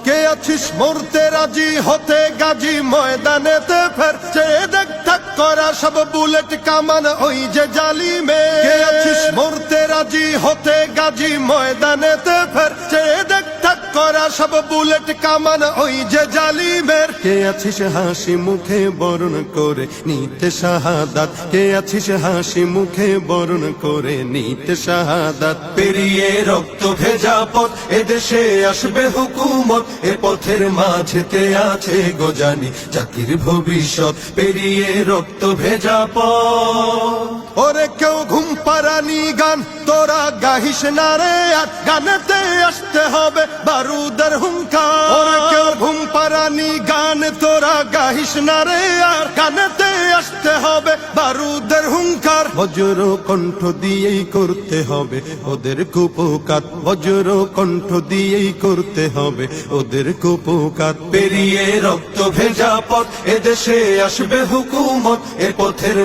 কে আছিস মরতে রাজি হতে গাজী ময়দানেতে ফের চেয়ে দেখ ঠাক করা সব বুলেট কামান ওই যে জালিমে কে আছিস মরতে রাজি হতে গাজী ময়দানেতে ফের চেয়ে দেখ ঠাক করা সব বুলেট কামান ওই যে জালিমের কে আছিস হাসি মুখে বরণ করে নিতে শাহাদাত কে আছিস হাসি মুখে বরণ করে নিতে শাহাদাত পেরিয়ে রক্ত ভেজা পথ এদেশে আসবে হুকুমত এ পথের মাঝেতে আছে গোজানি জাতির ভবিষ্যৎ পেরিয়ে রক্ত ভেজা পথ ওরে কেউ ঘুম পারানি গান তোরা গাহিস না রে আর গানেতে আসতে হবে বারুদের হুঙ্কার ওরে কেউ ঘুম পারানি গান তোরা গাহিস না রে আর গানেতে আসতে হবে বারুদের হুঙ্কার বজ্র কণ্ঠ দিয়েই করতে হবে ওদের কুপকাত বজ্র কণ্ঠ দিয়েই করতে হবে ওদের কুপকাত পেরিয়ে রক্ত ভেজা পথ এদেশে আসবে হুকুমত এ পথের